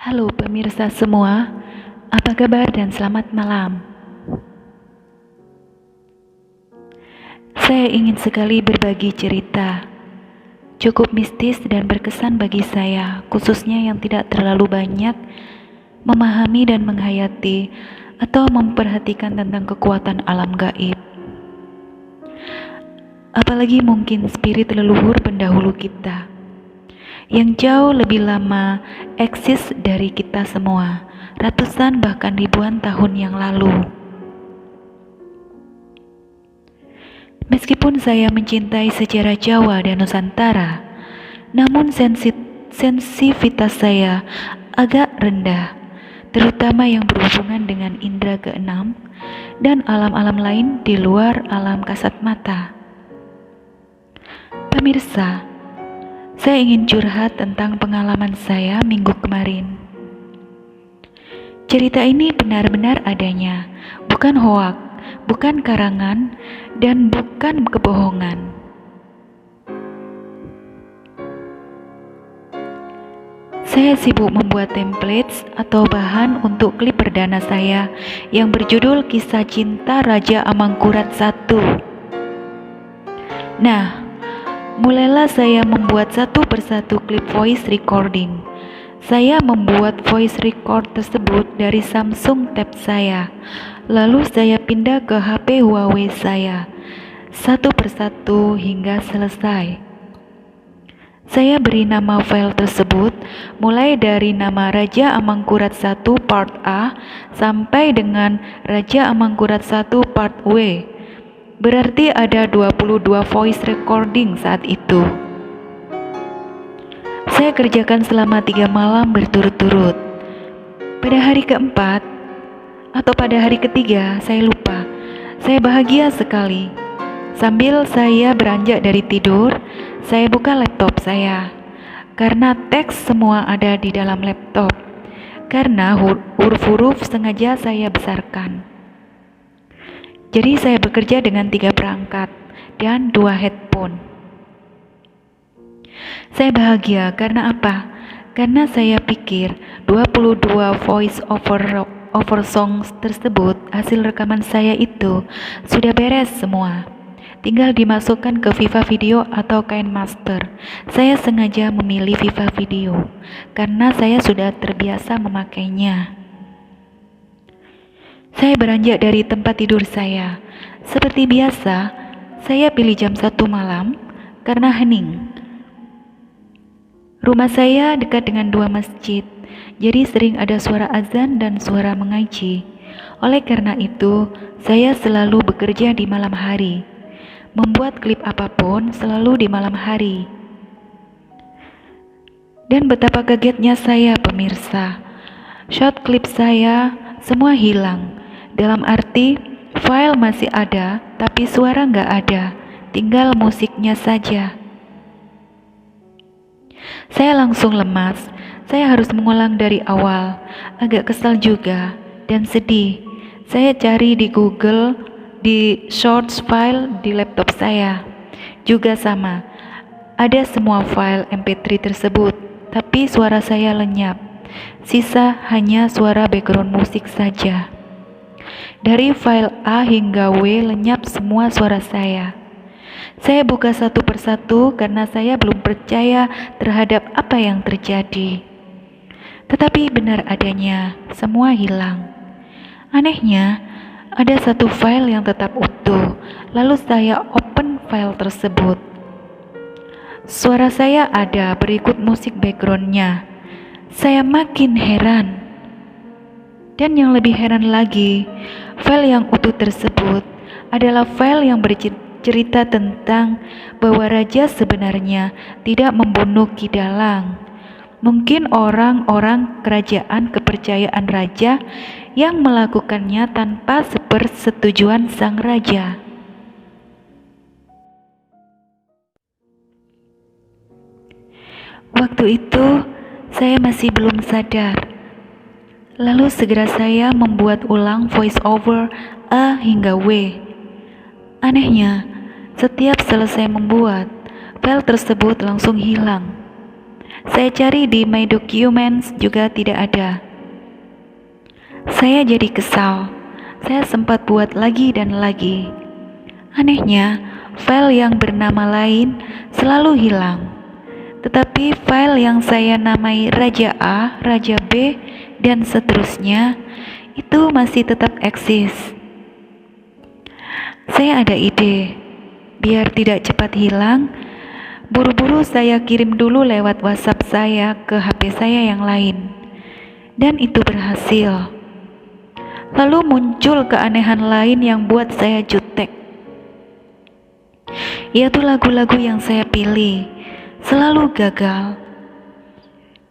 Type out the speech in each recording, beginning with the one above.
Halo pemirsa semua, apa kabar dan selamat malam. Saya ingin sekali berbagi cerita, cukup mistis dan berkesan bagi saya, khususnya yang tidak terlalu banyak memahami dan menghayati atau memperhatikan tentang kekuatan alam gaib. Apalagi mungkin spirit leluhur pendahulu kita yang jauh lebih lama eksis dari kita semua, ratusan bahkan ribuan tahun yang lalu. Meskipun saya mencintai sejarah Jawa dan Nusantara, namun sensitivitas saya agak rendah, terutama yang berhubungan dengan indera keenam dan alam-alam lain di luar alam kasat mata. Pemirsa, saya ingin curhat tentang pengalaman saya minggu kemarin. Cerita ini benar-benar adanya, bukan hoak, bukan karangan, dan bukan kebohongan. Saya sibuk membuat templates atau bahan untuk klip perdana saya yang berjudul Kisah Cinta Raja Amangkurat I. Nah, mulailah saya membuat satu persatu klip voice recording. Saya membuat voice record tersebut dari Samsung Tab saya. Lalu saya pindah ke HP Huawei saya, satu persatu hingga selesai. Saya beri nama file tersebut mulai dari nama Raja Amangkurat I Part A sampai dengan Raja Amangkurat I Part W. Berarti ada 22 voice recording saat itu. Saya kerjakan selama 3 malam berturut-turut. Pada hari keempat atau pada hari ketiga, saya lupa. Saya bahagia sekali. Sambil saya beranjak dari tidur, saya buka laptop saya. Karena teks semua ada di dalam laptop. Karena huruf-huruf sengaja saya besarkan. Jadi saya bekerja dengan 3 perangkat dan 2 headphone. Saya bahagia karena apa? Karena saya pikir 22 voice over songs tersebut, hasil rekaman saya itu sudah beres semua. Tinggal dimasukkan ke Viva Video atau KineMaster. Saya sengaja memilih Viva Video karena saya sudah terbiasa memakainya. Saya beranjak dari tempat tidur saya. Seperti biasa, saya pilih jam 1 malam karena hening. Rumah saya dekat dengan 2 masjid, jadi sering ada suara azan dan suara mengaji. Oleh karena itu, saya selalu bekerja di malam hari. Membuat klip apapun selalu di malam hari. Dan betapa kagetnya saya, pemirsa. Shot klip saya semua hilang. Dalam arti, file masih ada, tapi suara nggak ada, tinggal musiknya saja. Saya langsung lemas, saya harus mengulang dari awal, agak kesal juga, dan sedih. Saya cari di Google, di source file di laptop saya. Juga sama, ada semua file MP3 tersebut, tapi suara saya lenyap. Sisa hanya suara background musik saja. Dari file A hingga W lenyap semua suara saya. Saya buka satu persatu karena saya belum percaya terhadap apa yang terjadi. Tetapi benar adanya, semua hilang. Anehnya, ada satu file yang tetap utuh. Lalu saya open file tersebut. Suara saya ada berikut musik backgroundnya. Saya makin heran. Dan yang lebih heran lagi, file yang utuh tersebut adalah file yang bercerita tentang bahwa raja sebenarnya tidak membunuh Ki Dalang. Mungkin orang-orang kerajaan kepercayaan raja yang melakukannya tanpa sepersetujuan sang raja. Waktu itu, saya masih belum sadar. Lalu segera saya membuat ulang voice over A hingga W. Anehnya, setiap selesai membuat, file tersebut langsung hilang. Saya cari di My Documents juga tidak ada. Saya jadi kesal. Saya sempat buat lagi dan lagi. Anehnya, file yang bernama lain selalu hilang. Tetapi file yang saya namai Raja A, Raja B, dan seterusnya itu masih tetap eksis. Saya ada ide. Biar tidak cepat hilang, buru-buru saya kirim dulu lewat WhatsApp saya ke HP saya yang lain. Dan itu berhasil. Lalu muncul keanehan lain yang buat saya jutek. Yaitu lagu-lagu yang saya pilih selalu gagal.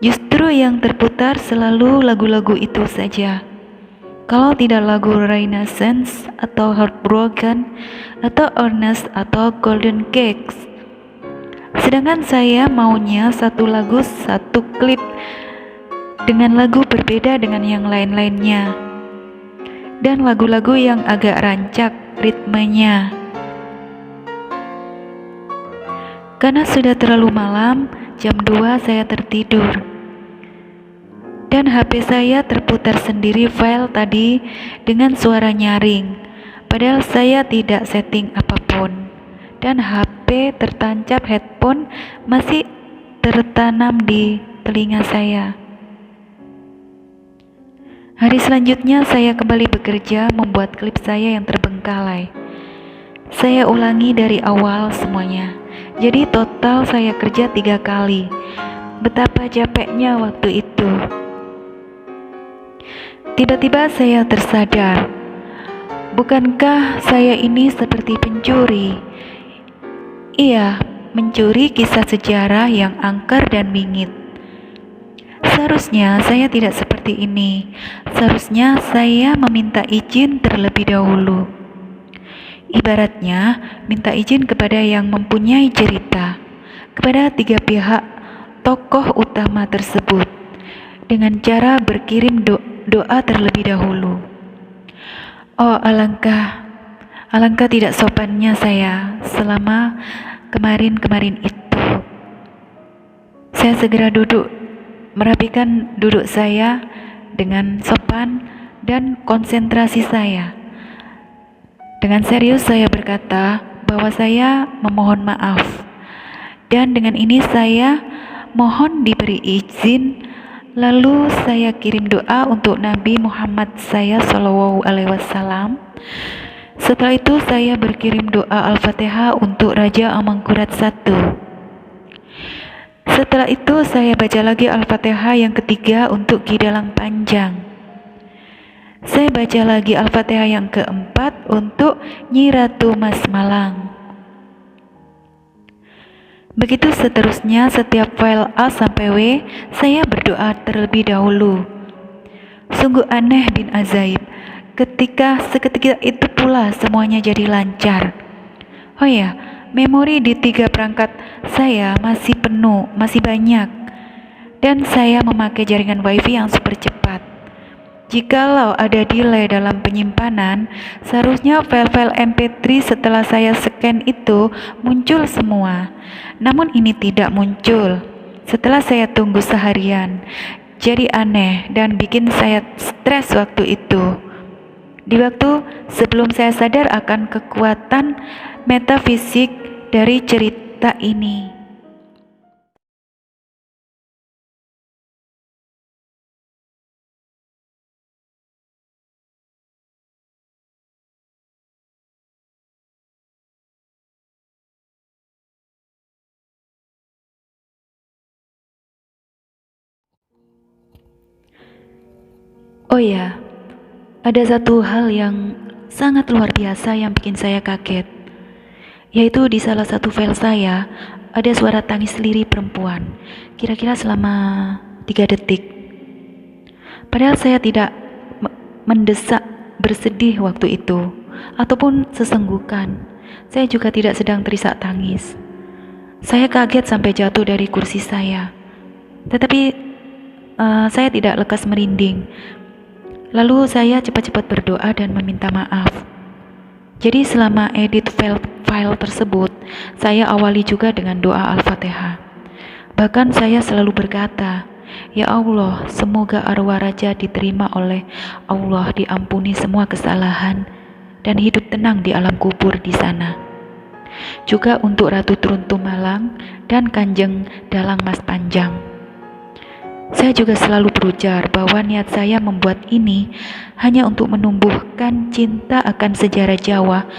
Justru yang terputar selalu lagu-lagu itu saja. Kalau tidak lagu Renaissance atau Heartbroken atau Earnest atau Golden Cakes. Sedangkan saya maunya satu lagu satu klip dengan lagu berbeda dengan yang lain-lainnya. Dan lagu-lagu yang agak rancak ritmenya. Karena sudah terlalu malam, jam 2 saya tertidur. Dan HP saya terputar sendiri file tadi dengan suara nyaring. Padahal saya tidak setting apapun. Dan HP tertancap headphone masih tertanam di telinga saya. Hari selanjutnya saya kembali bekerja membuat klip saya yang terbengkalai. Saya ulangi dari awal semuanya. Jadi total saya kerja 3 kali. Betapa capeknya waktu itu. Tiba-tiba saya tersadar, bukankah saya ini seperti pencuri? Iya, mencuri kisah sejarah yang angker dan bingit. Seharusnya saya tidak seperti ini. Seharusnya saya meminta izin terlebih dahulu. Ibaratnya minta izin kepada yang mempunyai cerita, kepada 3 pihak tokoh utama tersebut, dengan cara berkirim doa terlebih dahulu. Oh, alangkah tidak sopannya saya selama kemarin itu. Saya segera duduk, merapikan duduk saya dengan sopan dan konsentrasi saya. Dengan serius saya berkata bahwa saya memohon maaf. Dan dengan ini saya mohon diberi izin. Lalu saya kirim doa untuk Nabi Muhammad saya SAW. Setelah itu saya berkirim doa Al-Fatihah untuk Raja Amangkurat I. Setelah itu saya baca lagi Al-Fatihah yang ketiga untuk Ki Dalang Panjang. Saya baca lagi Al-Fatihah yang keempat untuk Nyi Ratu Mas Malang. Begitu seterusnya setiap file A sampai W, saya berdoa terlebih dahulu. Sungguh aneh bin ajaib. Seketika itu pula semuanya jadi lancar. Oh ya, memori di 3 perangkat saya masih penuh, masih banyak. Dan saya memakai jaringan wifi yang super cepat. Jikalau ada delay dalam penyimpanan, seharusnya file-file MP3 setelah saya scan itu muncul semua. Namun ini tidak muncul. Setelah saya tunggu seharian, jadi aneh dan bikin saya stres waktu itu. Di waktu sebelum saya sadar akan kekuatan metafisik dari cerita ini. Oh ya, ada satu hal yang sangat luar biasa yang bikin saya kaget, yaitu di salah satu file saya ada suara tangis lirih perempuan, kira-kira selama 3 detik. Padahal saya tidak mendesak bersedih waktu itu, ataupun sesenggukan. Saya juga tidak sedang terisak tangis. Saya kaget sampai jatuh dari kursi saya. Tetapi saya tidak lekas merinding. Lalu saya cepat-cepat berdoa dan meminta maaf. Jadi selama edit file tersebut, saya awali juga dengan doa Al-Fatihah. Bahkan saya selalu berkata, "Ya Allah, semoga arwah raja diterima oleh Allah, diampuni semua kesalahan, dan hidup tenang di alam kubur di sana." Juga untuk Ratu Truntu Malang dan Kanjeng Dalang Mas Panjang. Saya juga selalu berujar bahwa niat saya membuat ini hanya untuk menumbuhkan cinta akan sejarah Jawa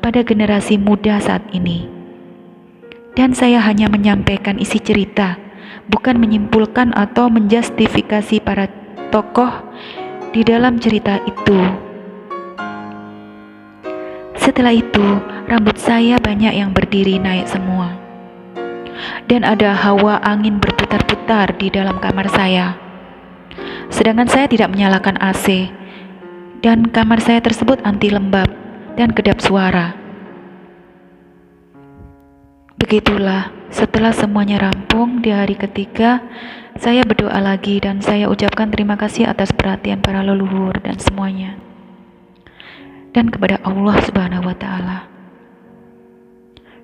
pada generasi muda saat ini. Dan saya hanya menyampaikan isi cerita, bukan menyimpulkan atau menjustifikasi para tokoh di dalam cerita itu. Setelah itu, rambut saya banyak yang berdiri naik semua. Dan ada hawa angin berputar-putar di dalam kamar saya. Sedangkan saya tidak menyalakan AC, dan kamar saya tersebut anti lembab dan kedap suara. Begitulah, setelah semuanya rampung di hari ketiga, saya berdoa lagi dan saya ucapkan terima kasih atas perhatian para leluhur dan semuanya. Dan kepada Allah Subhanahu wa Ta'ala.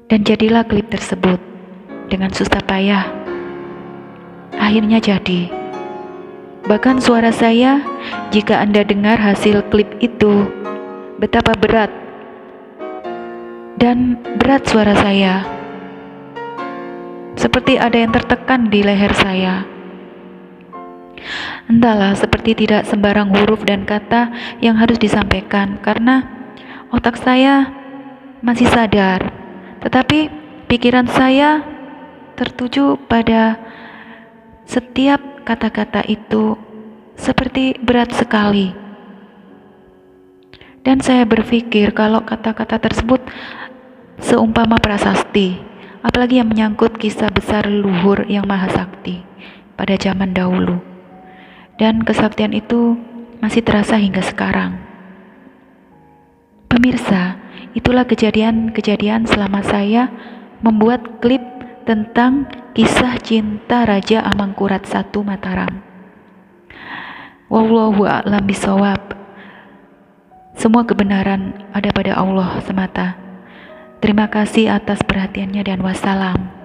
Dan jadilah klip tersebut dengan susah payah. Akhirnya jadi. Bahkan suara saya, jika Anda dengar hasil klip itu, betapa berat dan berat suara saya. Seperti ada yang tertekan di leher saya. Entahlah, seperti tidak sembarang huruf dan kata yang harus disampaikan karena otak saya masih sadar, tetapi pikiran saya tertuju pada setiap kata-kata itu seperti berat sekali. Dan saya berpikir kalau kata-kata tersebut seumpama prasasti, apalagi yang menyangkut kisah besar leluhur yang maha sakti pada zaman dahulu. Dan kesaktian itu masih terasa hingga sekarang. Pemirsa, itulah kejadian-kejadian selama saya membuat klip tentang kisah cinta Raja Amangkurat I Mataram. Wallahu a'lam bishawab. Semua kebenaran ada pada Allah semata. Terima kasih atas perhatiannya dan wassalam.